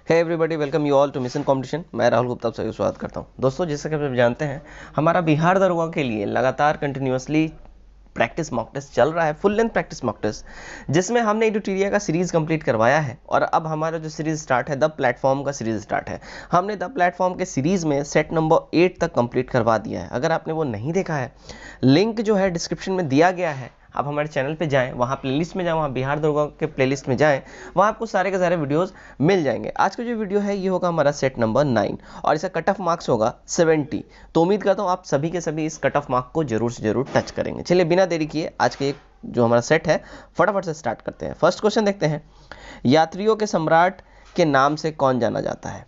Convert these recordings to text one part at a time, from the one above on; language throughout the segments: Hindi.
Hey everybody, welcome you all to mission competition. मैं राहुल गुप्ता आप सभी स्वागत करता हूं। दोस्तों, जैसा कि आप जानते हैं, हमारा बिहार दरोगा के लिए लगातार कंटिन्यूअसली प्रैक्टिस मॉक टेस्ट चल रहा है, full length practice mock test, जिसमें हमने एडिटोरिया का सीरीज कंप्लीट करवाया है। और अब हमारा जो सीरीज स्टार्ट है, द प्लेटफॉर्म का सीरीज स्टार्ट है। हमने द प्लेटफॉर्म के सीरीज में सेट नंबर 8 तक कंप्लीट करवा दिया है। अगर आपने वो नहीं देखा है, लिंक जो है डिस्क्रिप्शन में दिया गया है। आप हमारे चैनल पे जाएं, वहाँ प्लेलिस्ट में जाएं, वहाँ बिहार दरोगा के प्लेलिस्ट में जाएं, वहाँ आपको सारे के सारे वीडियोस मिल जाएंगे। आज का जो वीडियो है ये होगा हमारा सेट नंबर 9 और इसका कट ऑफ मार्क्स होगा 70। तो उम्मीद करता हूँ आप सभी के सभी इस कट ऑफ मार्क को जरूर से जरूर टच करेंगे। चलिए बिना देरी किए आज के जो हमारा सेट है फटाफट से स्टार्ट करते हैं। फर्स्ट क्वेश्चन देखते हैं, यात्रियों के सम्राट के नाम से कौन जाना जाता है?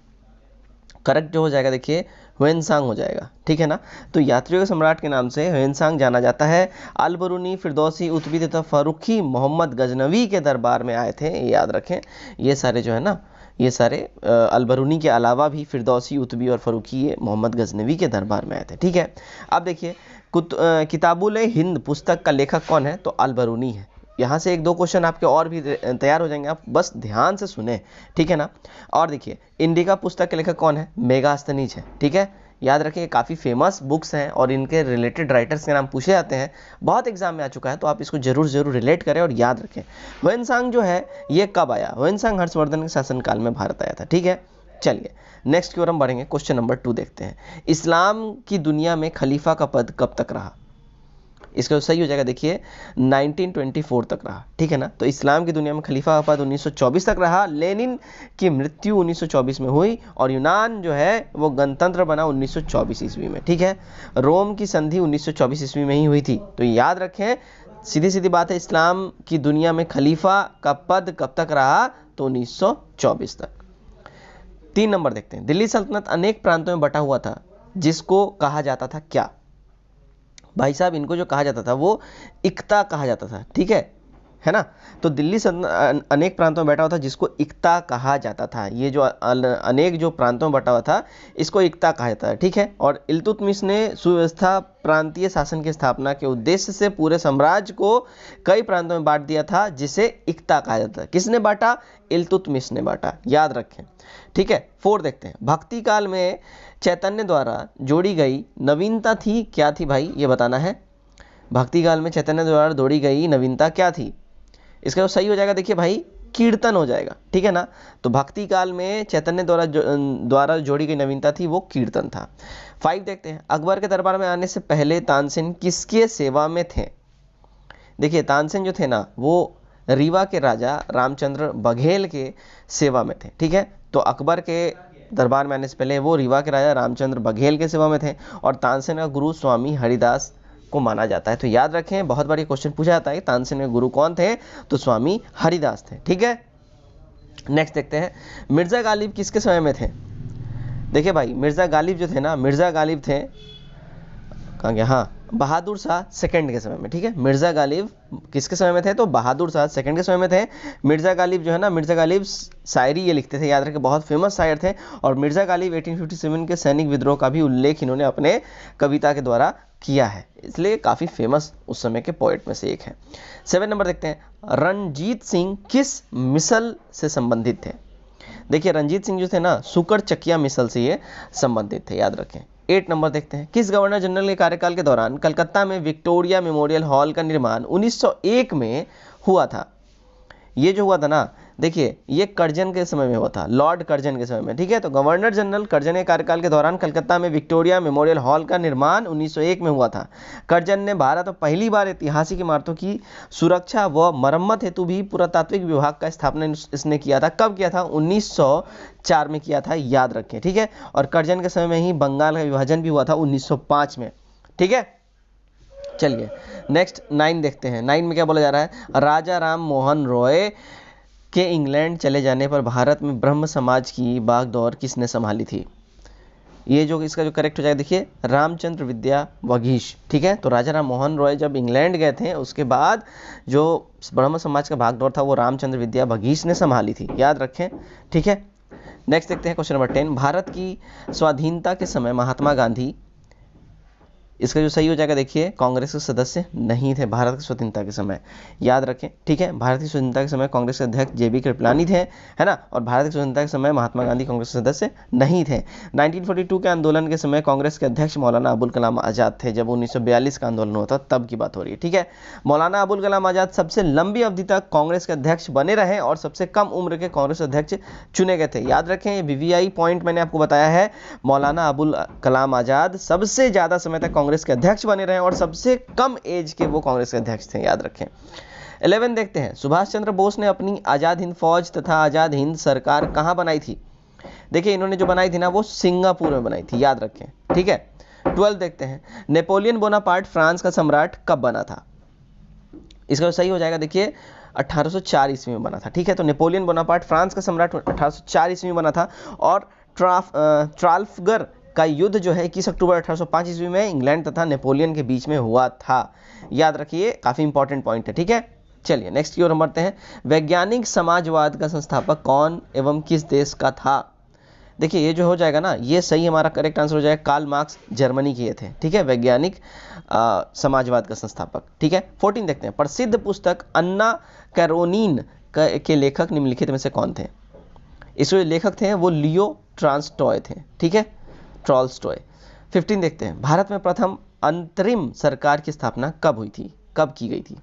करेक्ट जो हो जाएगा देखिए ह्वेनसांग हो जाएगा, ठीक है ना। तो यात्रियों के सम्राट के नाम से ह्वेनसांग जाना जाता है। अल-बरूनी, फिरदौसी, उतबी तथा फारूकी मोहम्मद गजनवी के दरबार में आए थे, ये याद रखें। ये सारे जो है ना, ये सारे अल-बरूनी के अलावा भी फिरदौसी, उतबी और फारूकी ये मोहम्मद गजनवी के दरबार में आए थे, ठीक है। अब देखिए किताबुल हिंद पुस्तक का लेखक कौन है? तो अल-बरूनी है। यहाँ से एक दो क्वेश्चन आपके और भी तैयार हो जाएंगे, आप बस ध्यान से सुने, ठीक है ना। और देखिए इंडिका पुस्तक के लेखक कौन है? मेगास्थनीज है, ठीक है। याद रखिए काफ़ी फेमस बुक्स हैं और इनके रिलेटेड राइटर्स के नाम पूछे जाते हैं, बहुत एग्जाम में आ चुका है, तो आप इसको जरूर जरूर रिलेट करें और याद रखें। ह्वेनसांग जो है ये कब आया? ह्वेनसांग हर्षवर्धन के शासनकाल में भारत आया था, ठीक है। चलिए नेक्स्ट की ओर हम बढ़ेंगे, क्वेश्चन नंबर 2 देखते हैं। इस्लाम की दुनिया में खलीफा का पद कब तक रहा? इसका सही हो जाएगा देखिए 1924 तक रहा, ठीक है ना। तो इस्लाम की दुनिया में खलीफा का पद 1924 तक रहा। लेनिन की मृत्यु 1924 में हुई और यूनान जो है वो गणतंत्र बना 1924 ईस्वी में, ठीक है। रोम की संधि 1924 ईस्वी में ही हुई थी। तो याद रखें, सीधी सीधी बात है, इस्लाम की दुनिया में खलीफा का पद कब तक रहा? तो 1924 तक। 3 नंबर देखते हैं, दिल्ली सल्तनत अनेक प्रांतों में बटा हुआ था, जिसको कहा जाता था क्या? भाई साहब इनको जो कहा जाता था वो इक्ता कहा जाता था, ठीक है ना। तो दिल्ली अनेक प्रांतों में बैठा हुआ था, जिसको इक्ता कहा जाता था। ये जो अनेक जो प्रांतों में बटा हुआ था, इसको इक्ता कहा जाता है, ठीक है। और इल्तुतमिश ने सुव्यवस्था प्रांतीय शासन की स्थापना के उद्देश्य से पूरे साम्राज्य को कई प्रांतों में बांट दिया था, जिसे इक्ता कहा जाता है। किसने बांटा? इल्तुतमिश ने बांटा, याद रखें, ठीक है। 4 देखते हैं, भक्ति काल में चैतन्य द्वारा जोड़ी गई नवीनता थी, क्या थी भाई? ये बताना है। भक्ति काल में चैतन्य द्वारा जोड़ी गई नवीनता क्या थी? इसका तो सही हो जाएगा देखिए भाई कीर्तन हो जाएगा, ठीक है ना। तो भक्ति काल में चैतन्य द्वारा जोड़ी गई नवीनता थी वो कीर्तन था। 5 देखते हैं, अकबर के दरबार में आने से पहले तानसेन किसके सेवा में थे? देखिए तानसेन जो थे ना वो रीवा के राजा रामचंद्र बघेल के सेवा में थे, ठीक है। तो अकबर के दरबार में आने से पहले वो रीवा के राजा रामचंद्र बघेल के सेवा में थे और तानसेन का गुरु स्वामी हरिदास को माना जाता है। तो याद रखें, बहुत बार ये क्वेश्चन पूछा जाता है कि तानसेन के गुरु कौन थे? तो स्वामी हरिदास थे, ठीक है। नेक्स्ट देखते हैं, मिर्जा गालिब किसके समय में थे? देखिए भाई मिर्जा गालिब जो थे ना, मिर्जा गालिब थे कहाँ गया, हाँ, बहादुर शाह सेकंड के समय में, ठीक है। मिर्जा गालिब किसके समय में थे? तो बहादुर शाह सेकंड के समय में थे। मिर्जा गालिब जो है ना, मिर्जा गालिब शायरी ये लिखते थे, याद रखें बहुत फेमस शायर थे। और मिर्जा गालिब 1857 के सैनिक विद्रोह का भी उल्लेख इन्होंने अपने कविता के द्वारा किया है, इसलिए काफ़ी फेमस उस समय के पोएट में से एक है। 7 नंबर देखते हैं, रणजीत सिंह किस मिसल से संबंधित थे? देखिए रणजीत सिंह जो थे ना, सुकर चकिया मिसल से ये संबंधित थे, याद रखें। 8 नंबर देखते हैं, किस गवर्नर जनरल के कार्यकाल के दौरान कलकत्ता में विक्टोरिया मेमोरियल हॉल का निर्माण 1901 में हुआ था? ये जो हुआ था ना, देखिए ये कर्जन के समय में हुआ था, लॉर्ड कर्जन के समय में, ठीक है। तो गवर्नर जनरल कर्जन के कार्यकाल के दौरान कलकत्ता में विक्टोरिया मेमोरियल हॉल का निर्माण 1901 में हुआ था। कर्जन ने भारत में पहली बार ऐतिहासिक इमारतों की सुरक्षा व मरम्मत हेतु भी पुरातात्विक विभाग का स्थापना इसने किया था। कब किया था? 1904 में किया था, याद रखें, ठीक है। और कर्जन के समय में ही बंगाल का विभाजन भी हुआ था 1905 में, ठीक है। चलिए नेक्स्ट 9 देखते हैं। 9 में क्या बोला जा रहा है? राजा राम मोहन रॉय के इंग्लैंड चले जाने पर भारत में ब्रह्म समाज की बागडोर किसने संभाली थी? ये जो इसका जो करेक्ट हो जाएगा देखिए रामचंद्र विद्या वघीश, ठीक है। तो राजा राम मोहन रॉय जब इंग्लैंड गए थे उसके बाद जो ब्रह्म समाज का भागदौड़ था वो रामचंद्र विद्या वघीश ने संभाली थी, याद रखें, ठीक है। नेक्स्ट देखते हैं क्वेश्चन नंबर 10, भारत की स्वाधीनता के समय महात्मा गांधी इसका जो सही हो जाएगा देखिए, कांग्रेस के सदस्य नहीं थे भारत की स्वतंत्रता के समय, याद रखें, ठीक है। भारत की स्वतंत्रता के समय कांग्रेस के अध्यक्ष JB कृपलानी थे, है ना, और भारत की स्वतंत्रता के समय महात्मा गांधी कांग्रेस के सदस्य नहीं थे। 1942 के आंदोलन के समय कांग्रेस के अध्यक्ष मौलाना अबुल कलाम आजाद थे, जब 1942 का आंदोलन हुआ था तब की बात हो रही है, ठीक है। मौलाना अबुल कलाम आजाद सबसे लंबी अवधि तक कांग्रेस के अध्यक्ष बने रहे और सबसे कम उम्र के कांग्रेस अध्यक्ष चुने गए थे। याद रखें, ये VVI पॉइंट मैंने आपको बताया है, मौलाना अबुल कलाम आजाद सबसे ज्यादा समय तक कांग्रेस के अध्यक्ष बने रहे और सबसे कम एज के वो कांग्रेस के अध्यक्ष थे, याद रखें। 11 देखते हैं, सुभाष चंद्र बोस ने अपनी आजाद हिंद फौज तथा आजाद हिंद सरकार कहां बनाई थी? देखिए, इन्होंने जो बनाई थी ना, वो सिंगापुर में बनाई थी, याद रखें, ठीक है। 12 देखते हैं, नेपोलियन बोनापार्ट फ्रांस का सम्राट कब बना था? इसका सही हो जाएगा देखिए, 1804 ईस्वी में बना था, ठीक है। तो नेपोलियन बोनापार्ट फ्रांस का सम्राट 1804 ईस्वी में बना था। और ट्राफलगर का युद्ध जो है 21 अक्टूबर 1805 ईस्वी में इंग्लैंड तथा नेपोलियन के बीच में हुआ था, याद रखिए, काफी इंपॉर्टेंट पॉइंट है, ठीक है। चलिए नेक्स्ट की ओर हम बढ़ते हैं। वैज्ञानिक समाजवाद का संस्थापक कौन एवं किस देश का था? देखिए, ये जो हो जाएगा ना, ये सही हमारा करेक्ट आंसर हो जाएगा, कार्ल मार्क्स जर्मनी के थे, ठीक है, वैज्ञानिक समाजवाद का संस्थापक, ठीक है। 14 देखते हैं, प्रसिद्ध पुस्तक अन्ना कैरोनीन के लेखक निम्नलिखित में से कौन थे? इसके लेखक थे वो लियो टॉल्स्टॉय थे, ठीक है, टॉल्स्टॉय। 15 देखते हैं, भारत में प्रथम अंतरिम सरकार की स्थापना कब हुई थी, कब की गई थी?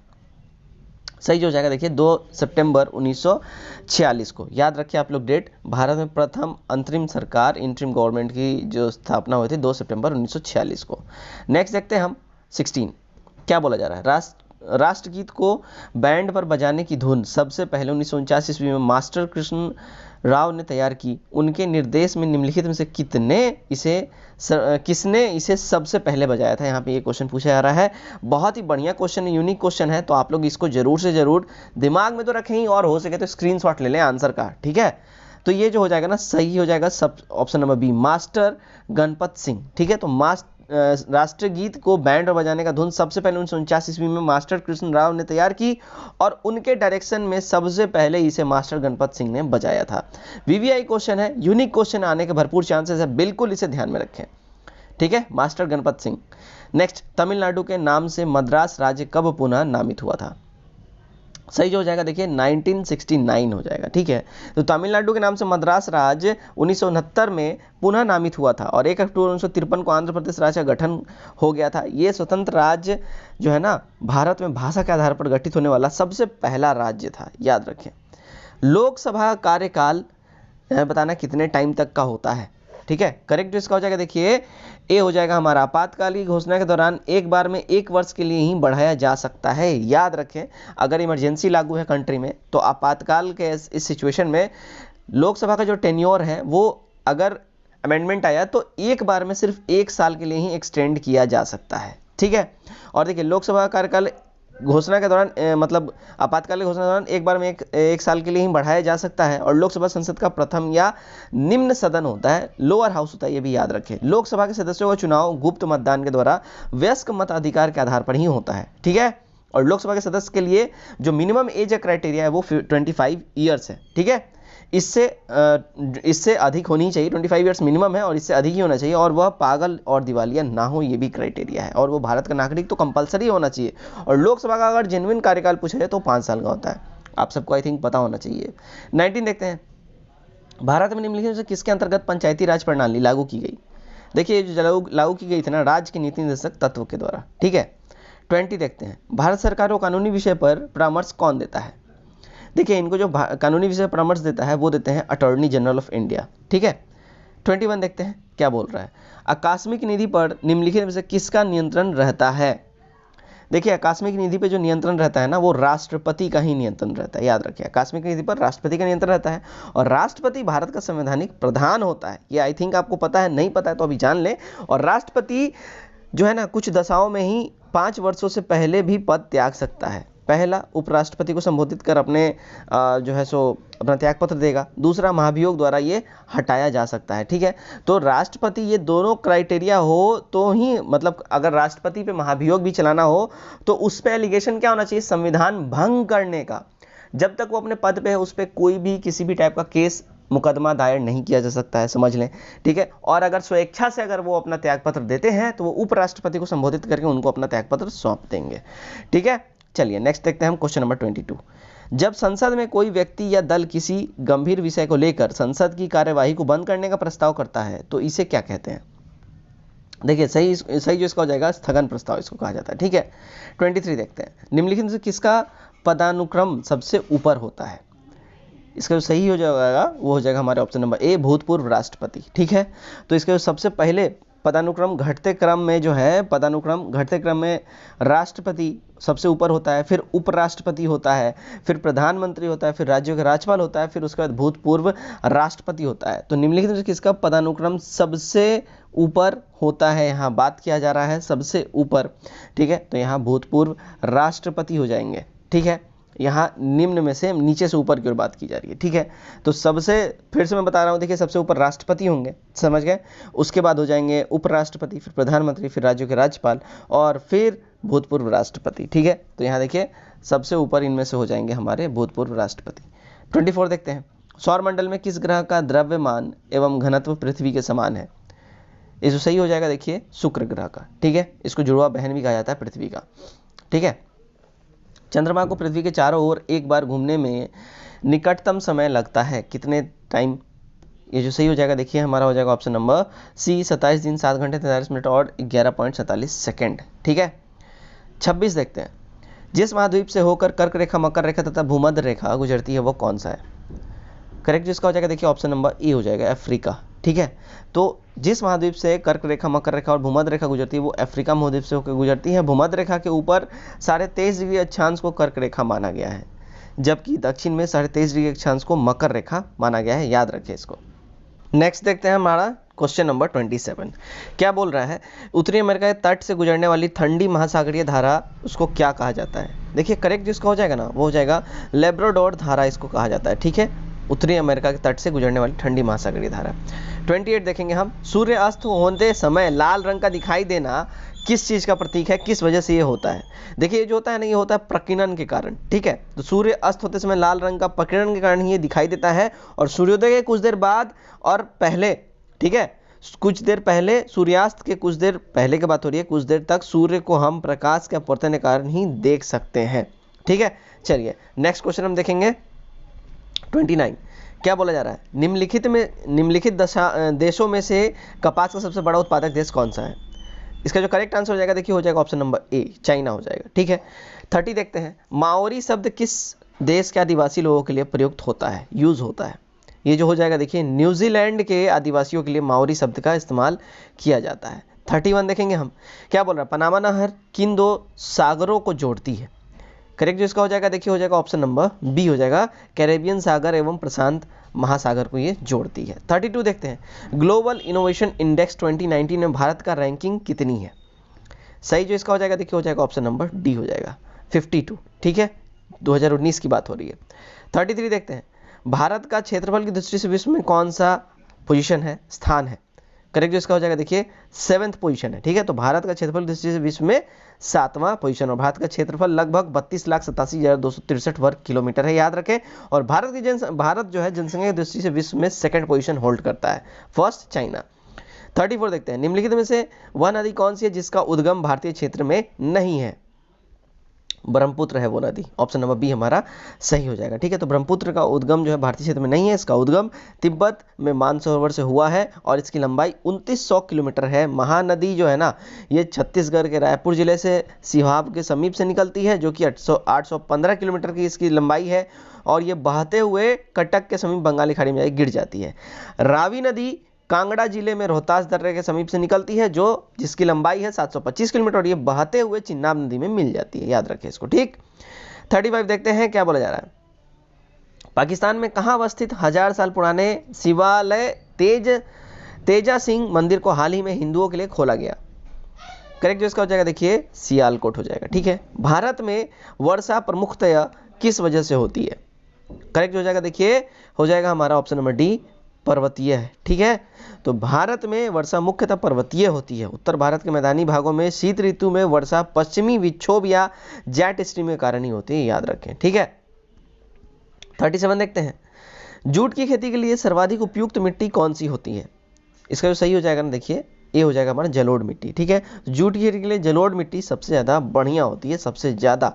सही हो जाएगा देखिए, 2 सितंबर 1946 को, याद रखिए आप लोग डेट। भारत में प्रथम अंतरिम सरकार, इंटरिम गवर्नमेंट की जो स्थापना हुई थी 2 सितंबर 1946 को। नेक्स्ट देखते हैं हम 16, क्या बोला जा रहा है? राष्ट्रगीत को बैंड पर बजाने की धुन सबसे पहले 1949 ईस्वी में मास्टर कृष्ण राव ने तैयार की। उनके निर्देश में निम्नलिखित में से किसने इसे सबसे पहले बजाया था? यहाँ पे ये क्वेश्चन पूछा जा रहा है, बहुत ही बढ़िया क्वेश्चन है, यूनिक क्वेश्चन है, तो आप लोग इसको जरूर से जरूर दिमाग में तो रखें ही, और हो सके तो स्क्रीनशॉट ले लें आंसर का, ठीक है। तो ये जो हो जाएगा ना, सही हो जाएगा सब option number b, master Ganpat Singh, ठीक है। तो राष्ट्रगीत को बैंड और बजाने का धुन सबसे पहले 1949 ईस्वी में मास्टर कृष्ण राव ने तैयार की और उनके डायरेक्शन में सबसे पहले इसे मास्टर गणपत सिंह ने बजाया था। VVI क्वेश्चन है, यूनिक क्वेश्चन आने के भरपूर चांसेस है, बिल्कुल इसे ध्यान में रखें, ठीक है, मास्टर गणपत सिंह। नेक्स्ट, तमिलनाडु के नाम से मद्रास राज्य कब पुनः नामित हुआ था? सही जो हो जाएगा देखिए, 1969 हो जाएगा, ठीक है। तो तमिलनाडु के नाम से मद्रास राज्य 1969 में पुनः नामित हुआ था और 1 अक्टूबर 1953 को आंध्र प्रदेश राज्य का गठन हो गया था। ये स्वतंत्र राज्य जो है ना, भारत में भाषा के आधार पर गठित होने वाला सबसे पहला राज्य था, याद रखें। लोकसभा कार्यकाल बताना कितने टाइम तक का होता है, ठीक है। करेक्ट इसका हो जाएगा देखिए, ए हो जाएगा हमारा, आपातकालीन घोषणा के दौरान एक बार में 1 वर्ष के लिए ही बढ़ाया जा सकता है। याद रखें, अगर इमरजेंसी लागू है कंट्री में, तो आपातकाल के इस सिचुएशन में लोकसभा का जो टेन्योर है वो अगर अमेंडमेंट आया तो एक बार में सिर्फ 1 साल के लिए ही एक्सटेंड किया जा सकता है, ठीक है। और देखिए, लोकसभा कार्यकाल घोषणा के दौरान मतलब आपातकालीन घोषणा के दौरान एक बार में एक साल के लिए ही बढ़ाया जा सकता है और लोकसभा संसद का प्रथम या निम्न सदन होता है, लोअर हाउस होता है, ये भी याद रखें। लोकसभा के सदस्यों का चुनाव गुप्त मतदान के द्वारा वयस्क मताधिकार के आधार पर ही होता है, ठीक है। और लोकसभा के सदस्य के लिए जो मिनिमम एज क्राइटेरिया है वो 25 ईयर्स है, ठीक है। इससे अधिक होनी चाहिए, 25 ईयर्स मिनिमम है और इससे अधिक ही होना चाहिए, और वह पागल और दिवालिया ना हो, ये भी क्राइटेरिया है। और वो भारत का नागरिक तो कंपलसरी होना चाहिए। और लोकसभा का अगर जेन्युइन कार्यकाल पूछा जाए तो 5 साल का होता है, आप सबको आई थिंक पता होना चाहिए। 19 देखते हैं, भारत में निम्नलिखित में से किसके अंतर्गत पंचायती राज प्रणाली लागू की गई? देखिए, जो लागू की गई थी ना, राज्य के नीति निर्देशक तत्व के द्वारा, ठीक है। 20 देखते हैं, भारत सरकार को कानूनी विषय पर परामर्श कौन देता है? देखिए, इनको जो कानूनी विषय परामर्श देता है वो देते हैं अटॉर्नी जनरल ऑफ इंडिया, ठीक है। 21 देखते हैं क्या बोल रहा है, आकस्मिक निधि पर निम्नलिखित में से किसका नियंत्रण रहता है? देखिए, आकस्मिक निधि पे जो नियंत्रण रहता है ना, वो राष्ट्रपति का ही नियंत्रण रहता है, याद रखिए। आकस्मिक निधि पर राष्ट्रपति का नियंत्रण रहता है और राष्ट्रपति भारत का संवैधानिक प्रधान होता है। ये आई थिंक आपको पता है, नहीं पता है तो अभी जान ले। और राष्ट्रपति जो है ना, कुछ दशाओं में ही 5 वर्षों से पहले भी पद त्याग सकता है। पहला, उपराष्ट्रपति को संबोधित कर अपने जो है सो अपना त्यागपत्र देगा। दूसरा, महाभियोग द्वारा ये हटाया जा सकता है, ठीक है। तो राष्ट्रपति, ये दोनों क्राइटेरिया हो तो ही, मतलब अगर राष्ट्रपति पे महाभियोग भी चलाना हो तो उस पे एलिगेशन क्या होना चाहिए? संविधान भंग करने का। जब तक वो अपने पद पे है उस पे कोई भी किसी भी टाइप का केस मुकदमा दायर नहीं किया जा सकता है, समझ लें, ठीक है। और अगर स्वेच्छा से अगर वो अपना त्यागपत्र देते हैं तो वो उपराष्ट्रपति को संबोधित करके उनको अपना त्यागपत्र सौंप देंगे, ठीक है। चलिए नेक्स्ट देखते हैं हम क्वेश्चन नंबर 22। जब संसद में कोई व्यक्ति या दल किसी गंभीर विषय को लेकर संसद की कार्यवाही को बंद करने का प्रस्ताव करता है तो इसे क्या कहते हैं? देखिए सही जो इसका हो जाएगा स्थगन प्रस्ताव इसको कहा जाता है, ठीक है। 23 देखते हैं, निम्नलिखित में से किसका पदानुक्रम सबसे ऊपर होता है? इसका जो सही हो जाएगा वो हो जाएगा हमारे ऑप्शन नंबर ए, भूतपूर्व राष्ट्रपति, ठीक है। तो इसका जो सबसे पहले पदानुक्रम घटते क्रम में जो है, पदानुक्रम घटते क्रम में राष्ट्रपति सबसे ऊपर होता है, फिर उपराष्ट्रपति होता है, फिर प्रधानमंत्री होता है, फिर राज्यों का राज्यपाल होता है, फिर उसके बाद भूतपूर्व राष्ट्रपति होता है। तो निम्नलिखित में किसका पदानुक्रम सबसे ऊपर होता है? यहाँ बात किया जा रहा है सबसे ऊपर, ठीक है। तो यहाँ भूतपूर्व राष्ट्रपति हो जाएंगे, ठीक है। यहाँ निम्न में से नीचे से ऊपर की ओर बात की जा रही है, ठीक है। तो सबसे, फिर से मैं बता रहा हूँ, देखिए सबसे ऊपर राष्ट्रपति होंगे, समझ गए। उसके बाद हो जाएंगे उपराष्ट्रपति, फिर प्रधानमंत्री, फिर राज्यों के राज्यपाल और फिर भूतपूर्व राष्ट्रपति, ठीक है। तो यहाँ देखिए सबसे ऊपर इनमें से हो जाएंगे हमारे भूतपूर्व राष्ट्रपति। 24 देखते हैं, सौरमंडल में किस ग्रह का द्रव्यमान एवं घनत्व पृथ्वी के समान है? ये जो सही हो जाएगा देखिए शुक्र ग्रह का, ठीक है। इसको जुड़वा बहन भी कहा जाता है पृथ्वी का, ठीक है। चंद्रमा को पृथ्वी के चारों ओर एक बार घूमने में निकटतम समय लगता है कितने टाइम? ये जो सही हो जाएगा देखिए हमारा हो जाएगा ऑप्शन नंबर सी, 27 दिन 7 घंटे 43 मिनट और 11.47 सेकेंड, ठीक है। 26 देखते हैं, जिस महाद्वीप से होकर कर्क रेखा, मकर रेखा तथा भूमध्य रेखा गुजरती है वो कौन सा है? करेक्ट जिसका हो जाएगा देखिए ऑप्शन नंबर ए हो जाएगा, अफ्रीका, ठीक है। तो जिस महाद्वीप से कर्क रेखा, मकर रेखा और भूमध्य रेखा गुजरती है वो अफ्रीका महाद्वीप से होकर गुजरती है। भूमध्य रेखा के ऊपर 23.5 डिग्री अक्षांश को कर्क रेखा माना गया है, जबकि दक्षिण में 23.5 डिग्री अक्षांश को मकर रेखा माना गया है, याद रखें इसको। नेक्स्ट देखते हैं हमारा क्वेश्चन नंबर 27। क्या बोल रहा है? उत्तरी अमेरिका के तट से गुजरने वाली ठंडी महासागरीय धारा उसको क्या कहा जाता है? देखिए करेक्ट जिसका हो जाएगा ना वो हो जाएगा लेब्राडोर धारा, इसको कहा जाता है, ठीक है। उत्तरी अमेरिका के तट से गुजरने वाली ठंडी महासागरीय धारा। 28 देखेंगे हम, सूर्य अस्त होते समय लाल रंग का दिखाई देना किस चीज का प्रतीक है, किस वजह से ये होता है? देखिए ये जो होता है ना, ये होता है प्रकीर्णन के कारण, ठीक है। तो सूर्य अस्त होते समय लाल रंग का प्रकीर्णन के कारण ही ये दिखाई देता है। और सूर्योदय के कुछ देर बाद और पहले, ठीक है, कुछ देर पहले, सूर्यास्त के कुछ देर पहले की बात हो रही है, कुछ देर तक सूर्य को हम प्रकाश के अपवर्तन के कारण ही देख सकते हैं, ठीक है। चलिए नेक्स्ट क्वेश्चन हम देखेंगे 29। क्या बोला जा रहा है? निम्नलिखित देशों में से कपास का सबसे बड़ा उत्पादक देश कौन सा है? इसका जो करेक्ट आंसर हो जाएगा देखिए हो जाएगा ऑप्शन नंबर ए, चाइना हो जाएगा, ठीक है। 30 देखते हैं, माओरी शब्द किस देश के आदिवासी लोगों के लिए प्रयुक्त होता है, यूज होता है? ये जो हो जाएगा देखिए न्यूजीलैंड के आदिवासियों के लिए माओरी शब्द का इस्तेमाल किया जाता है। 31 देखेंगे हम, क्या बोल रहा है? पनामा नहर किन दो सागरों को जोड़ती है? करेक्ट जो इसका हो जाएगा देखिए हो जाएगा ऑप्शन नंबर बी हो जाएगा, कैरेबियन सागर एवं प्रशांत महासागर को ये जोड़ती है। 32 देखते हैं, ग्लोबल इनोवेशन इंडेक्स 2019 में भारत का रैंकिंग कितनी है? सही जो इसका हो जाएगा देखिए हो जाएगा ऑप्शन नंबर डी हो जाएगा 52, ठीक है। 2019 की बात हो रही है। 33 देखते हैं, भारत का क्षेत्रफल की दृष्टि से विश्व में कौन सा पोजीशन है, स्थान है? करेक्ट जो इसका हो जाएगा देखिए 7th पोजीशन है, ठीक है। तो भारत का क्षेत्रफल की दृष्टि से विश्व में 7वां पोजीशन, और भारत का क्षेत्रफल लगभग 32,87,263 वर्ग किलोमीटर है, याद रखें। और भारत जो है जनसंख्या की दृष्टि से विश्व में 2nd पोजीशन होल्ड करता है, फर्स्ट चाइना। 34 देखते हैं, निम्नलिखित में से वह नदी कौन सी है जिसका उद्गम भारतीय क्षेत्र में नहीं है? ब्रह्मपुत्र है वो नदी, ऑप्शन नंबर बी हमारा सही हो जाएगा, ठीक है। तो ब्रह्मपुत्र का उद्गम जो है भारतीय क्षेत्र में नहीं है, इसका उद्गम तिब्बत में मानसरोवर से हुआ है और इसकी लंबाई 2900 किलोमीटर है। महानदी जो है ना ये छत्तीसगढ़ के रायपुर जिले से सिहाब के समीप से निकलती है, जो कि 815 किलोमीटर की इसकी लंबाई है और ये बहते हुए कटक के समीप बंगाली खाड़ी में गिर जाती है। रावी नदी कांगड़ा जिले में रोहतास दर्रे के समीप से निकलती है, जो जिसकी लंबाई है 725 किलोमीटर और ये बहते हुए चिन्नाब नदी में मिल जाती है, याद रखें इसको, ठीक। 35 देखते हैं क्या बोला जा रहा है। पाकिस्तान में कहां अवस्थित 1000 साल पुराने शिवालय तेजा सिंह मंदिर को हाल ही में हिंदुओं के लिए खोला गया? करेक्ट जो इसका हो जाएगा देखिए सियालकोट हो जाएगा, ठीक है। भारत में वर्षा प्रमुखतया किस वजह से होती है? करेक्ट हो जाएगा देखिए हो जाएगा हमारा ऑप्शन नंबर डी, पर्वतीय है, ठीक है। तो भारत में वर्षा मुख्यतः पर्वतीय होती है। उत्तर भारत के मैदानी भागों में शीत ऋतु में वर्षा पश्चिमी विक्षोभ या जेट स्ट्रीम के कारण ही होती है, याद रखें, ठीक है। 37 देखते हैं, जूट की खेती के लिए सर्वाधिक उपयुक्त मिट्टी कौन सी होती है? इसका जो सही हो जाएगा ना, देखिए ये हो जाएगा हमारा जलोढ़ मिट्टी। ठीक है, जूट की खेती के लिए जलोढ़ मिट्टी सबसे ज़्यादा बढ़िया होती है, सबसे ज़्यादा।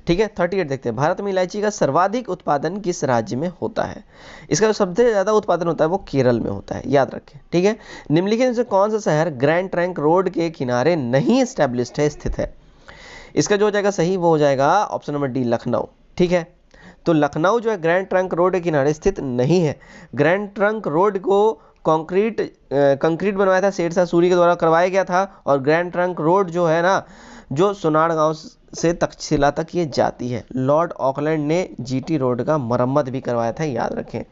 ठीक है, 38 देखते हैं, भारत में इलायची का सर्वाधिक उत्पादन किस राज्य में होता है? इसका जो सबसे ज़्यादा उत्पादन होता है वो केरल में होता है, याद रखें। ठीक है, निम्नलिखित में से कौन सा शहर ग्रैंड ट्रंक रोड के किनारे नहीं स्टैब्लिश्ड है, स्थित है? इसका जो हो जाएगा सही वो हो जाएगा ऑप्शन नंबर डी, लखनऊ। ठीक है, तो लखनऊ जो है ग्रैंड ट्रंक रोड के किनारे स्थित नहीं है। ग्रैंड ट्रंक रोड को कंक्रीट बनवाया था शेरशाह सूरी के द्वारा करवाया गया था, और ग्रैंड ट्रंक रोड जो है ना, जो सोनार गांव से तक्षशिला तक ये जाती है, लॉर्ड ऑकलैंड ने जीटी रोड का मरम्मत भी करवाया था, याद रखें,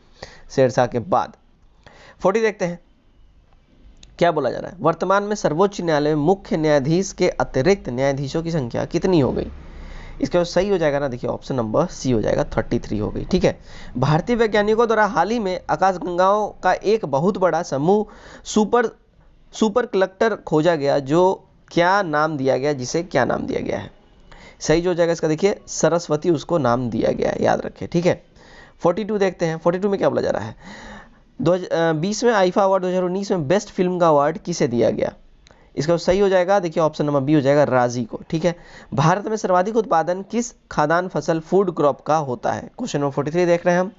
शेरशाह के बाद। 40 देखते हैं क्या बोला जा रहा है। वर्तमान में सर्वोच्च न्यायालय में मुख्य न्यायाधीश के अतिरिक्त न्यायाधीशों की संख्या कितनी हो गई? इसका जो सही हो जाएगा ना, देखिए ऑप्शन नंबर सी हो जाएगा, 33 हो गई। ठीक है, भारतीय वैज्ञानिकों द्वारा हाल ही में आकाशगंगाओं का एक बहुत बड़ा समूह सुपर कलेक्टर खोजा गया, जो क्या नाम दिया गया, जिसे क्या नाम दिया गया है? सही जो हो जाएगा इसका, देखिए सरस्वती उसको नाम दिया गया है, याद रखें। ठीक है, 42 देखते हैं, 42 में क्या बोला जा रहा है। 2020 में आईफा अवार्ड 2019 में बेस्ट फिल्म का अवार्ड किसे दिया गया? इसका सही हो जाएगा, देखिए ऑप्शन नंबर बी हो जाएगा, राजी को। ठीक है, भारत में सर्वाधिक उत्पादन किस खाद्यान्न फसल फूड क्रॉप का होता है? क्वेश्चन नंबर 43 देख रहे हैं हम।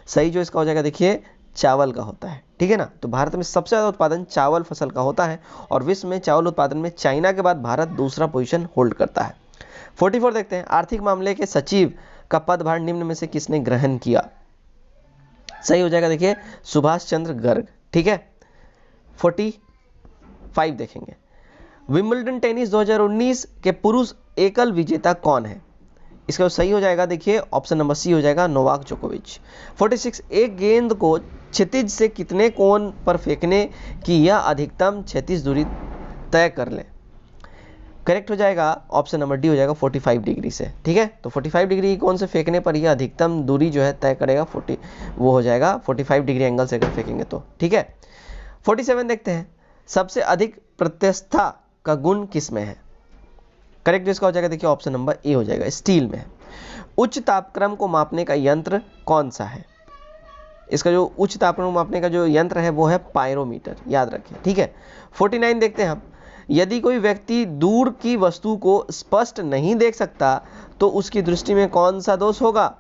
सही जो इसका हो जाएगा, देखिए चावल का होता है। ठीक है ना, तो भारत में सबसे ज़्यादा उत्पादन चावल फसल का होता है, और विश्व में चावल उत्पादन में चाइना के बाद भारत दूसरा पोजीशन होल्ड करता है। 44 देखते हैं, आर्थिक मामले के सचिव का पदभार निम्न में से किसने ग्रहण किया? सही हो जाएगा, देखिए सुभाष चंद्र गर्ग। ठीक है, 45 देखेंगे, विंबलडन टेनिस 2019 के पुरुष एकल विजेता कौन है? इसका सही हो जाएगा, देखिए ऑप्शन नंबर सी हो जाएगा, नोवाक जोकोविच। 46 एक गेंद को क्षितिज से कितने कोण पर फेंकने की यह अधिकतम क्षैतिज दूरी तय कर ले? करेक्ट हो जाएगा, ऑप्शन नंबर डी हो जाएगा, 45 डिग्री से। ठीक है, तो 45 डिग्री कोण से फेंकने पर यह अधिकतम दूरी जो है तय करेगा, वो हो जाएगा 45 डिग्री एंगल से अगर फेंकेंगे तो। ठीक है, 47 देखते हैं, सबसे अधिक प्रत्यस्थता का गुण किस में है? करेक्ट इसका हो जाएगा, देखिए ऑप्शन नंबर ए हो जाएगा, स्टील में है। उच्च तापक्रम को मापने का यंत्र कौन सा है? इसका जो उच्च तापक्रम को मापने का जो यंत्र है वो है पायरोमीटर, याद रखें। ठीक है, 49 देखते हैं हम, यदि कोई व्यक्ति दूर की वस्तु को स्पष्ट नहीं देख सकता तो उसकी दृष्टि में कौन सा दोष होगा?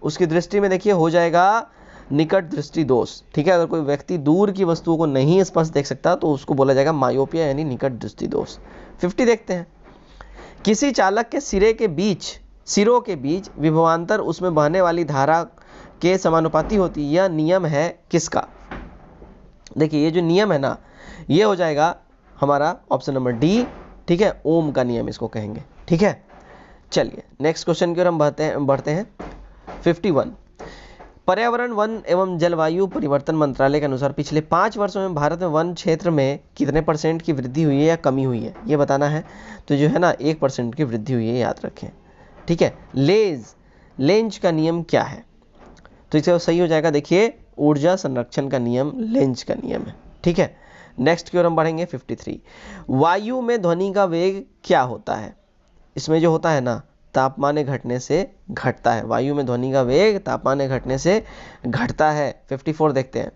उसकी दृष्टि में देखिए हो जाएगा निकट दृष्टि दोष। ठीक है, अगर कोई व्यक्ति दूर की वस्तुओं को नहीं स्पष्ट देख सकता तो उसको बोला जाएगा मायोपिया, यानी निकट दृष्टि दोष। 50 देखते हैं, किसी चालक के सिरों के बीच विभवांतर उसमें बहने वाली धारा के समानुपाती होती है, यह नियम है किसका? देखिए ये जो नियम है ना, ये हो जाएगा हमारा ऑप्शन नंबर डी। ठीक है, ओम का नियम इसको कहेंगे। ठीक है, चलिए नेक्स्ट क्वेश्चन की ओर हम बढ़ते हैं। 51 पर्यावरण वन एवं जलवायु परिवर्तन मंत्रालय के अनुसार पिछले 5 वर्षों में भारत में वन क्षेत्र में कितने % की वृद्धि हुई है या कमी हुई है, ये बताना है। तो जो है ना 1% की वृद्धि हुई है, याद रखें। ठीक है, लेंज का नियम क्या है? तो इसे सही हो जाएगा, देखिए ऊर्जा संरक्षण का नियम लेंज का नियम है। ठीक है, नेक्स्ट की ओर हम बढ़ेंगे। 53 वायु में ध्वनि का वेग क्या होता है? इसमें जो होता है ना, तापमान घटने से घटता है। वायु में ध्वनि का वेग तापमान घटने से घटता है। 54 देखते हैं,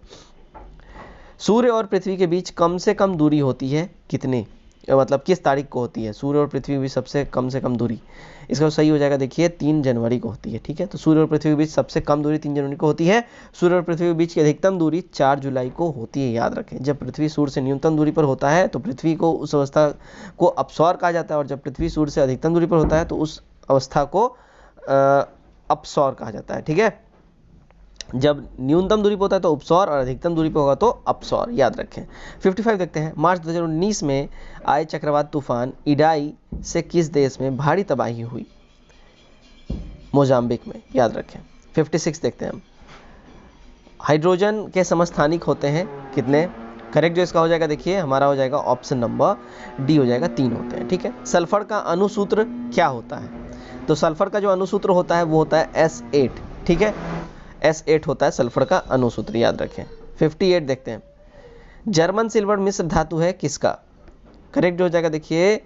सूर्य और पृथ्वी के बीच कम से कम दूरी होती है कितनी, मतलब किस तारीख को होती है सूर्य और पृथ्वी के बीच सबसे कम से कम दूरी? इसका सही हो जाएगा, देखिए 3 जनवरी को होती है। ठीक है, तो सूर्य और पृथ्वी के बीच सबसे कम दूरी 3 जनवरी को होती है। सूर्य और पृथ्वी के बीच की अधिकतम दूरी 4 जुलाई को होती है, याद रखें। जब पृथ्वी सूर्य से न्यूनतम दूरी पर होता है तो पृथ्वी को उस अवस्था को अपसौर कहा जाता है, और जब पृथ्वी सूर्य से अधिकतम दूरी पर होता है तो उस अवस्था को अपसौर कहा जाता है। ठीक है, जब न्यूनतम दूरी पर होता है तो उपसौर, और अधिकतम दूरी पर होगा तो अपसौर, याद रखें। 55 देखते हैं, मार्च 2019 में आए चक्रवात तूफान इडाई से किस देश में भारी तबाही हुई? मोजाम्बिक में, याद रखें। 56 देखते हैं हम, हाइड्रोजन के समस्थानिक होते हैं कितने? करेक्ट जो इसका हो जाएगा, देखिए हमारा हो जाएगा ऑप्शन नंबर डी हो जाएगा, 3 होते हैं। ठीक है, सल्फर का अणुसूत्र क्या होता है? तो सल्फर का जो अणुसूत्र होता है वो होता है S8। ठीक है, S8 होता है सल्फर का अणुसूत्र, याद रखें। 58 देखते हैं, जर्मन सिल्वर मिश्र धातु है किसका? करेक्ट जो हो जाएगा, देखिए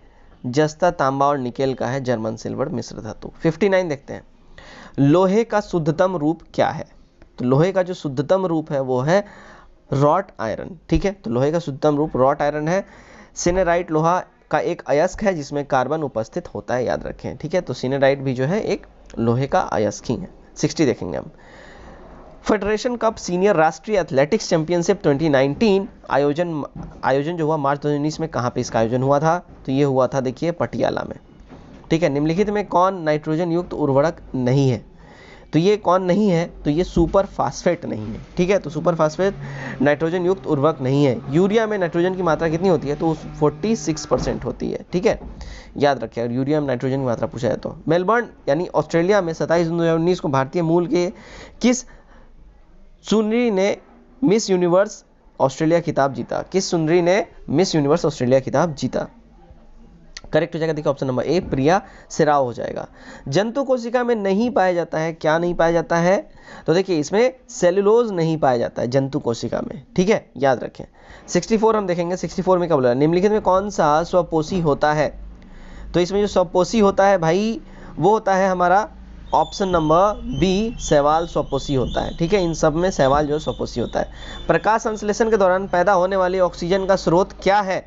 जस्ता, तांबा और निकेल का है जर्मन सिल्वर मिश्र धातु। 59 देखते हैं, लोहे का शुद्धतम रूप क्या है? तो लोहे का जो शुद्धतम रूप है वो है रॉट आयरन, ठीक है। तो लोहे का शुद्धतम रूप रॉट आयरन है। सिनेराइट लोहा का एक अयस्क है जिसमें कार्बन उपस्थित होता है, याद रखें, ठीक है। तो सिनेराइट भी जो है एक लोहे का अयस्क ही है। 60 देखेंगे हम। फेडरेशन कप सीनियर राष्ट्रीय एथलेटिक्स चैंपियनशिप 2019 आयोजन जो हुआ मार्च 2019 में, कहाँ पे इसका आयोजन हुआ था? तो ये हुआ था देखिए पटियाला में, ठीक है। निम्नलिखित में कौन नाइट्रोजन युक्त उर्वरक नहीं है? तो ये कौन नहीं है? तो ये सुपर फास्फेट नहीं है, ठीक है। तो सुपर फास्फेट नाइट्रोजन युक्त उर्वरक नहीं है। यूरिया में नाइट्रोजन की मात्रा कितनी होती है? तो 46% होती है, ठीक है, याद रखिए। अगर यूरिया में नाइट्रोजन की मात्रा पूछा है तो। मेलबर्न यानी ऑस्ट्रेलिया में 27 जून 2019 को भारतीय मूल के किस सुंदरी ने मिस यूनिवर्स ऑस्ट्रेलिया खिताब जीता? किस सुंदरी ने मिस यूनिवर्स ऑस्ट्रेलिया खिताब जीता? करेक्ट हो जाएगा देखिए ऑप्शन नंबर ए, प्रिया सेराव हो जाएगा। जंतु कोशिका में नहीं पाया जाता है, क्या नहीं पाया जाता है? तो देखिए इसमें सेलुलोज नहीं पाया जाता है जंतु कोशिका में, ठीक है, याद रखें। 64 हम देखेंगे। 64 में क्या बोला? निम्नलिखित में कौन सा स्वपोषी होता है? तो इसमें जो स्वपोषी होता है भाई वो होता है हमारा ऑप्शन नंबर बी, शैवाल स्वपोषी होता है, ठीक है। इन सब में शैवाल जो स्वपोषी होता है। प्रकाश संश्लेषण के दौरान पैदा होने वाली ऑक्सीजन का स्रोत क्या है?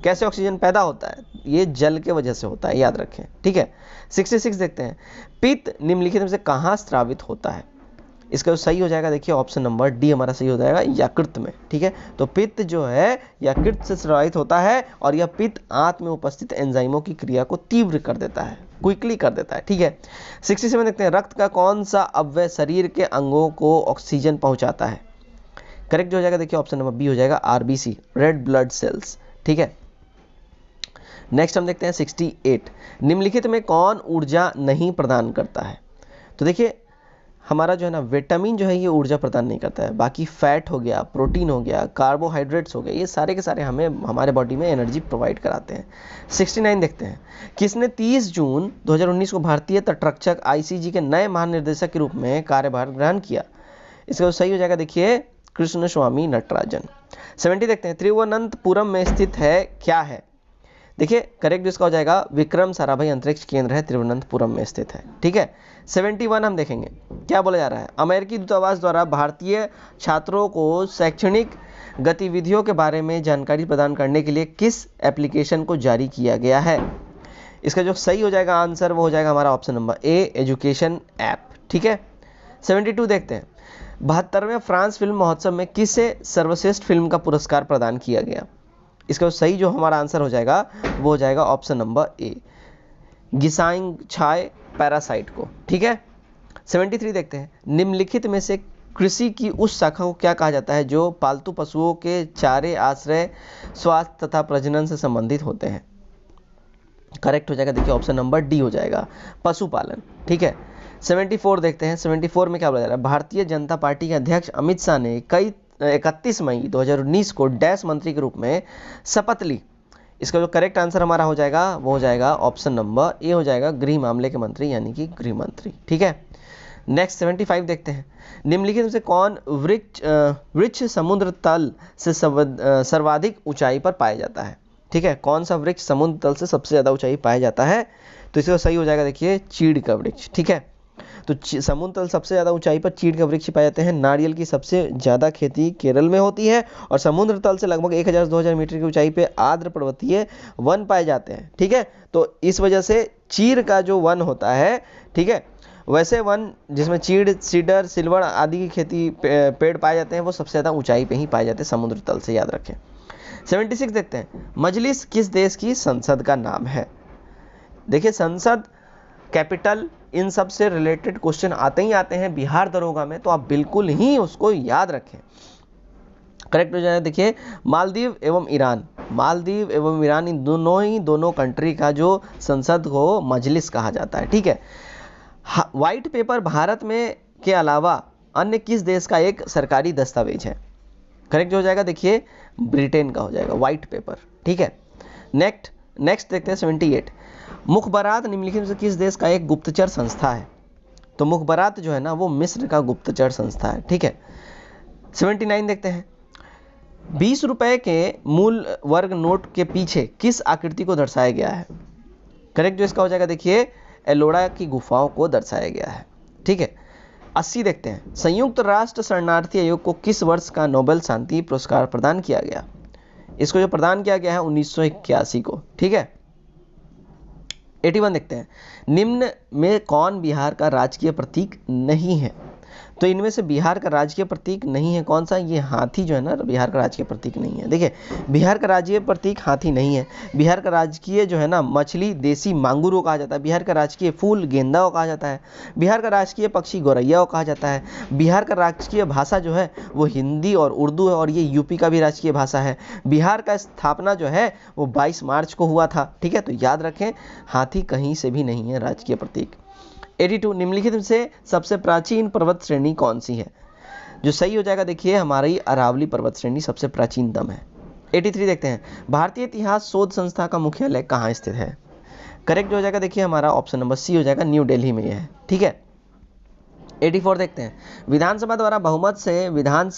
कैसे ऑक्सीजन पैदा होता है? ये जल के वजह से होता है, याद रखें, ठीक है। 66 देखते हैं। पित्त निम्नलिखित में से कहाँ स्रावित होता है? इसका जो सही हो जाएगा देखिए ऑप्शन नंबर डी हमारा सही हो जाएगा, यकृत में, ठीक है। तो पित्त जो है यकृत से स्रावित होता है और यह पित्त आंत में उपस्थित एंजाइमों की क्रिया को तीव्र कर देता है, क्विकली कर देता है, ठीक है। 67 देखते हैं। रक्त का कौन सा अवयव शरीर के अंगों को ऑक्सीजन पहुंचाता है? करेक्ट हो जाएगा देखिए ऑप्शन नंबर बी हो जाएगा, आरबीसी, रेड ब्लड सेल्स, ठीक है। नेक्स्ट हम देखते हैं 68। निम्नलिखित में कौन ऊर्जा नहीं प्रदान करता है? तो देखिए हमारा जो है ना विटामिन जो है ये ऊर्जा प्रदान नहीं करता है, बाकी फैट हो गया, प्रोटीन हो गया, कार्बोहाइड्रेट्स हो गए, ये सारे के सारे हमें हमारे बॉडी में एनर्जी प्रोवाइड कराते हैं। 69 देखते हैं। किसने 30 जून 2019 को भारतीय तटरक्षक आईसीजी के नए महानिर्देशक के रूप में कार्यभार ग्रहण किया? इसका सही हो जाएगा देखिए कृष्ण स्वामी नटराजन। 70 देखते हैं। तिरुवनंतपुरम में स्थित है क्या है? देखिए करेक्ट इसका हो जाएगा विक्रम साराभाई अंतरिक्ष केंद्र है, तिरुवनंतपुरम में स्थित है, ठीक है। 71 हम देखेंगे क्या बोला जा रहा है। अमेरिकी दूतावास द्वारा भारतीय छात्रों को शैक्षणिक गतिविधियों के बारे में जानकारी प्रदान करने के लिए किस एप्लीकेशन को जारी किया गया है? इसका जो सही हो जाएगा आंसर वो हो जाएगा हमारा option number A, education app, ठीक है। 72 देखते हैं। 72वें फ्रांस फिल्म महोत्सव में किसे सर्वश्रेष्ठ फिल्म का पुरस्कार प्रदान किया गया? इसका सही जो हमारा आंसर हो जाएगा वो हो जाएगा ऑप्शन नंबर ए, गिसाइंग छाए पैरासाइट को, ठीक है। 73 देखते हैं। निम्नलिखित में से कृषि की उस शाखा को क्या कहा जाता है जो पालतू पशुओं के चारे, आश्रय, स्वास्थ्य तथा प्रजनन से संबंधित होते हैं? करेक्ट हो जाएगा देखिए ऑप्शन नंबर डी हो जाएगा, पशुपालन, ठीक है। 74 देखते हैं। 74 में क्या बोला जा रहा है। भारतीय जनता पार्टी के अध्यक्ष अमित शाह ने 31 मई 2019 को डैश मंत्री के रूप में शपथ ली? इसका जो करेक्ट आंसर हमारा हो जाएगा वो हो जाएगा ऑप्शन नंबर ए हो जाएगा, गृह मामले के मंत्री यानी कि गृह मंत्री, ठीक है। नेक्स्ट 75 देखते हैं। निम्नलिखित में से कौन वृक्ष समुद्र तल से सर्वाधिक ऊंचाई पर पाया जाता है? ठीक है, कौन सा वृक्ष समुद्र तल से सबसे ज्यादा ऊंचाई पाया जाता है? तो इसका सही हो जाएगा देखिए चीड़ का वृक्ष, ठीक है। तो समुद्र तल सबसे ज़्यादा ऊंचाई पर चीड़ का वृक्ष पाए जाते हैं। नारियल की सबसे ज़्यादा खेती केरल में होती है और समुद्र तल से लगभग 1000 से 2000 मीटर की ऊंचाई पे आर्द्र पर्वतीय वन पाए जाते हैं, ठीक है। तो इस वजह से चीड़ का जो वन होता है, ठीक है, वैसे वन जिसमें चीड़, सीडर, सिल्वर आदि की खेती पेड़ पाए जाते हैं वो सबसे ज़्यादा ऊंचाई पे ही पाए जाते हैं समुद्र तल से, याद रखें। 76 देखते हैं। मजलिस किस देश की संसद का नाम है? देखिए संसद, कैपिटल, इन सब से रिलेटेड क्वेश्चन आते ही आते हैं बिहार दरोगा में, तो आप बिल्कुल ही उसको याद रखें। करेक्ट हो जाए देखिए मालदीव एवं ईरान, मालदीव एवं ईरान इन दोनों कंट्री का जो संसद को मजलिस कहा जाता है, ठीक है। व्हाइट पेपर भारत में के अलावा अन्य किस देश का एक सरकारी दस्तावेज है? करेक्ट हो जाएगा देखिए ब्रिटेन का हो जाएगा व्हाइट पेपर, ठीक है। नेक्स्ट देखते हैं 78। मुखबरात निम्नलिखित में से किस देश का एक गुप्तचर संस्था है? तो मुखबरात जो है ना वो मिस्र का गुप्तचर संस्था है, ठीक है। 79 देखते हैं। 20 रुपए के मूल वर्ग नोट के पीछे किस आकृति को दर्शाया गया है? करेक्ट जो इसका हो जाएगा देखिए एलोरा की गुफाओं को दर्शाया गया है, ठीक है। 80 देखते हैं, संयुक्त राष्ट्र शरणार्थी आयोग को किस वर्ष का नोबेल शांति पुरस्कार प्रदान किया गया? इसको जो प्रदान किया गया है 1981 को, ठीक है। 81 देखते हैं, निम्न में कौन बिहार का राजकीय प्रतीक नहीं है? तो इनमें से बिहार का राजकीय प्रतीक नहीं है कौन सा? ये हाथी जो है ना, बिहार का राजकीय प्रतीक नहीं है। देखिए, बिहार का राजकीय प्रतीक हाथी नहीं है। बिहार का राजकीय जो है ना, मछली देसी मांगुरो कहा जाता है। बिहार का राजकीय फूल गेंदा को कहा जाता है। बिहार का राजकीय पक्षी गौरैया को कहा जाता है। बिहार का राजकीय भाषा जो है वो हिंदी और उर्दू है, और ये यूपी का भी राजकीय भाषा है। बिहार का स्थापना जो है वो 22 मार्च को हुआ था, ठीक है। तो याद रखें, हाथी कहीं से भी नहीं है राजकीय प्रतीक। 82, निम्नलिखित में से सबसे प्राचीन पर्वत श्रेणी कौन सी है? जो सही हो जाएगा, देखिए, हमारी अरावली पर्वत श्रेणी सबसे प्राचीनतम है। 83 देखते हैं, भारतीय इतिहास शोध संस्था का मुख्यालय कहाँ स्थित है? करेक्ट हो जाएगा, देखिए, हमारा ऑप्शन नंबर सी हो जाएगा, न्यू दिल्ली में है, ठीक है। 84 देखते हैं, विधानसभा द्वारा बहुमत से विधान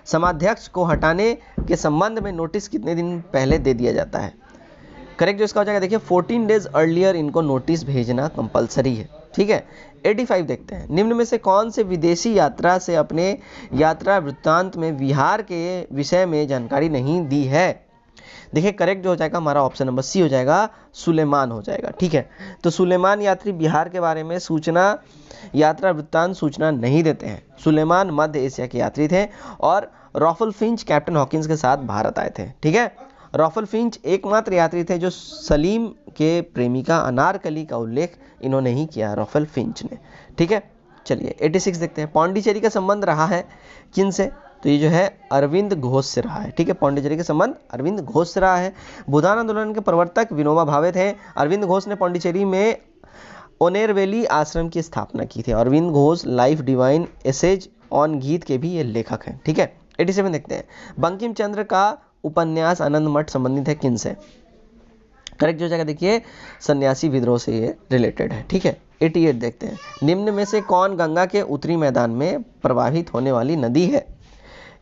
समाध्यक्ष को हटाने के संबंध में नोटिस कितने दिन पहले दे दिया जाता है? करेक्ट जो इसका हो जाएगा, देखिए, 14 डेज अर्लियर इनको नोटिस भेजना कंपलसरी है, ठीक है। 85 देखते हैं, निम्न में से कौन से विदेशी यात्रा से अपने यात्रा वृत्तांत में बिहार के विषय में जानकारी नहीं दी है? देखिए, करेक्ट जो हो जाएगा हमारा ऑप्शन नंबर सी हो जाएगा, सुलेमान हो जाएगा, ठीक है। तो सुलेमान यात्री बिहार के बारे में सूचना, यात्रा वृत्तांत सूचना नहीं देते हैं। सुलेमान मध्य एशिया के यात्री थे और रॉफल फिंच कैप्टन हॉकिंस के साथ भारत आए थे, ठीक है। रॉफल फिंच एकमात्र यात्री थे जो सलीम के प्रेमिका अनारकली का उल्लेख इन्होंने ही किया, रॉफल फिंच ने, ठीक है। चलिए 86 देखते हैं, पौंडीचेरी का संबंध रहा है किन से? तो ये जो है अरविंद घोष से रहा है, ठीक है। पौंडीचेरी का संबंध अरविंद घोष से रहा है। भूदान आंदोलन के प्रवर्तक विनोबा भावे थे। अरविंद घोष ने पौंडीचेरी में ओनेरवेली आश्रम की स्थापना की थी। Aurobindo Ghosh life divine essays on Gita के भी ये लेखक हैं, ठीक है। 87 देखते हैं, बंकिम चंद्र का उपन्यास आनंद मठ संबंधित है किन से? करेक्ट जो जाएगा, देखिए, सन्यासी विद्रोह से ये रिलेटेड है, ठीक है। 88 देखते हैं, निम्न में से कौन गंगा के उत्तरी मैदान में प्रवाहित होने वाली नदी है?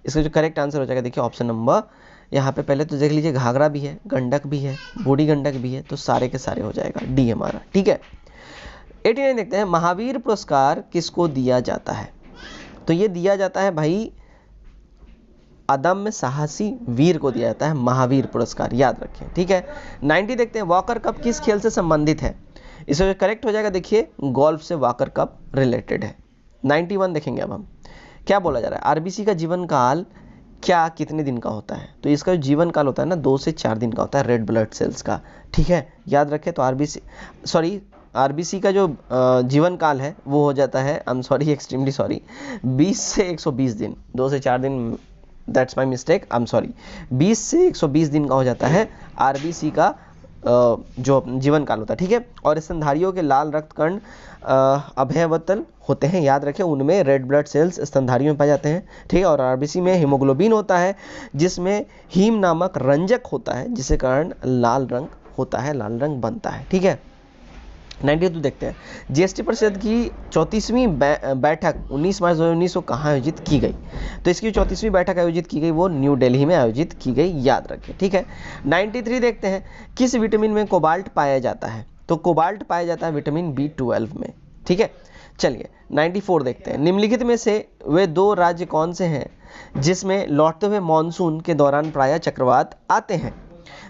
इसका जो करेक्ट आंसर हो जाएगा, देखिए, ऑप्शन नंबर, यहाँ पे पहले तो देख लीजिए, घाघरा भी है, गंडक भी है, बूढ़ी गंडक भी है, तो सारे के सारे हो जाएगा डी हमारा, ठीक है। 89 देखते हैं, महावीर पुरस्कार किसको दिया जाता है? तो ये दिया जाता है भाई अदम्य साहसी वीर को दिया जाता है महावीर पुरस्कार, याद रखें, ठीक है। 90 देखते हैं, वॉकर कप किस खेल से संबंधित है? इसका करेक्ट हो जाएगा, देखिए, गोल्फ से वॉकर कप रिलेटेड है। 91 देखेंगे अब हम, क्या बोला जा रहा है, आरबीसी का जीवन काल क्या कितने दिन का होता है? तो इसका जो जीवन काल होता है ना, 2 से 4 दिन का होता है रेड ब्लड सेल्स का, ठीक है, याद रखें। तो आरबीसी का जो जीवन काल है वो हो जाता है, एक्सट्रीमली सॉरी, 20 से 120 दिन, 2 से 4 दिन, दैट्स माय मिस्टेक, 20 से 120 दिन का हो जाता है आरबीसी का जो जीवन काल होता है, ठीक है। और स्तनधारियों के लाल रक्त कण अभयवतल होते हैं, याद रखें, उनमें रेड ब्लड सेल्स स्तनधारियों में पाए जाते हैं, ठीक है। और आरबीसी में हीमोग्लोबिन होता है जिसमें हीम नामक रंजक होता है जिसके कारण लाल रंग होता है, लाल रंग बनता है, ठीक है। 92 देखते हैं, जीएसटी परिषद की 34वीं बैठक 19 मार्च 2019 को कहाँ आयोजित की गई? तो इसकी 34वीं बैठक आयोजित की गई वो न्यू दिल्ली में आयोजित की गई, याद रखें, ठीक है। 93 देखते हैं, किस विटामिन में कोबाल्ट पाया जाता है? तो कोबाल्ट पाया जाता है विटामिन B12 में, ठीक है। चलिए 94 देखते हैं, निम्नलिखित में से वे 2 राज्य कौन से हैं जिसमें लौटते हुए मानसून के दौरान प्रायः चक्रवात आते हैं?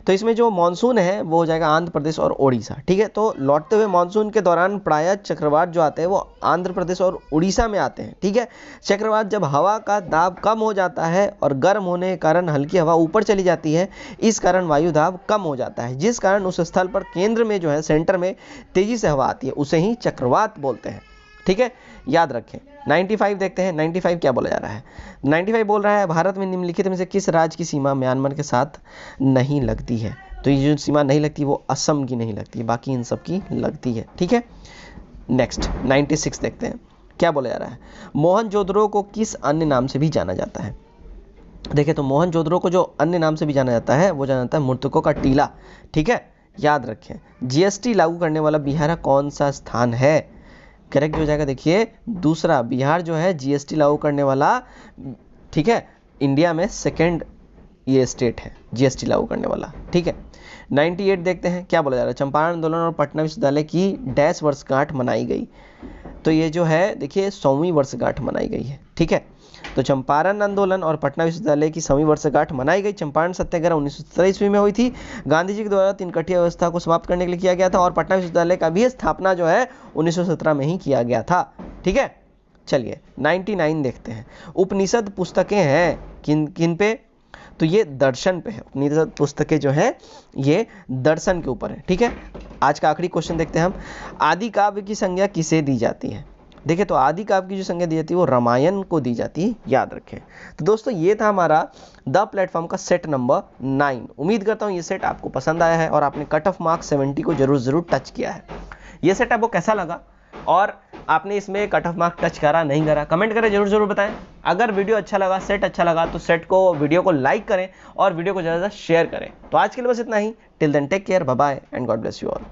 तो इसमें जो मानसून है वो हो जाएगा आंध्र प्रदेश और ओडिशा, ठीक है। तो लौटते हुए मानसून के दौरान प्रायः चक्रवात जो आते हैं वो आंध्र प्रदेश और उड़ीसा में आते हैं, ठीक है। चक्रवात जब हवा का दाब कम हो जाता है और गर्म होने के कारण हल्की हवा ऊपर चली जाती है, इस कारण वायु दाब कम हो जाता है, जिस कारण उस स्थल पर केंद्र में जो है सेंटर में तेजी से हवा आती है, उसे ही चक्रवात बोलते हैं, ठीक है, याद रखें। 95 देखते हैं, 95 क्या बोला जा रहा है? 95 बोल रहा है, भारत में निम्नलिखित में से किस राज्य की सीमा म्यांमार के साथ नहीं लगती है? तो ये जो सीमा नहीं लगती वो असम की नहीं लगती, बाकी इन सब की लगती है, ठीक है। नेक्स्ट 96 देखते हैं, क्या बोला जा रहा है, मोहनजोदड़ो को किस अन्य नाम से भी जाना जाता है? देखिए, तो मोहनजोदड़ो को जो अन्य नाम से भी जाना जाता है वो जाना जाता है मृतकों का टीला, ठीक है, याद रखें। जीएसटी लागू करने वाला बिहार कौन सा स्थान है? करेक्ट हो जाएगा, देखिए, दूसरा, बिहार जो है जीएसटी लागू करने वाला, ठीक है, इंडिया में सेकंड ये स्टेट है जीएसटी लागू करने वाला, ठीक है। 98 देखते हैं, क्या बोला जा रहा है, चंपारण आंदोलन और पटना विश्वविद्यालय की डैश वर्षगांठ मनाई गई। तो ये जो है देखिए 100वीं वर्षगांठ मनाई गई है। ठीक है, तो चंपारण आंदोलन और पटना विश्वविद्यालय की 100वीं वर्षगांठ मनाई गई। चंपारण सत्याग्रह 1917 ईस्वी में हुई थी। गांधी जी के द्वारा तीन कठिया व्यवस्था को समाप्त करने के लिए किया गया था और पटना विश्वविद्यालय का भी स्थापना जो है 1917 में ही किया गया था। ठीक है, चलिए 99 देखते हैं। उपनिषद पुस्तकें हैं किन किन पे, तो ये दर्शन पे है। उपनिषद पुस्तकें जो है ये दर्शन के ऊपर है। ठीक है, आज का आखिरी क्वेश्चन देखते हैं हम। आदि काव्य की संज्ञा किसे दी जाती है? देखिए, तो आदि काव्य की जो संज्ञा दी जाती है वो रामायण को दी जाती है, याद रखें। तो दोस्तों ये था हमारा द प्लेटफॉर्म का सेट नंबर 9। उम्मीद करता हूँ ये सेट आपको पसंद आया है और आपने कट ऑफ मार्क्स 70 को जरूर टच किया है। ये सेट आपको कैसा लगा और आपने इसमें कट ऑफ मार्क टच करा नहीं करा, कमेंट करें, जरूर बताएं। अगर वीडियो अच्छा लगा, सेट अच्छा लगा तो वीडियो को लाइक करें और वीडियो को ज़्यादा शेयर करें। तो आज के लिए बस इतना ही। Till then take care, bye bye and God bless you all.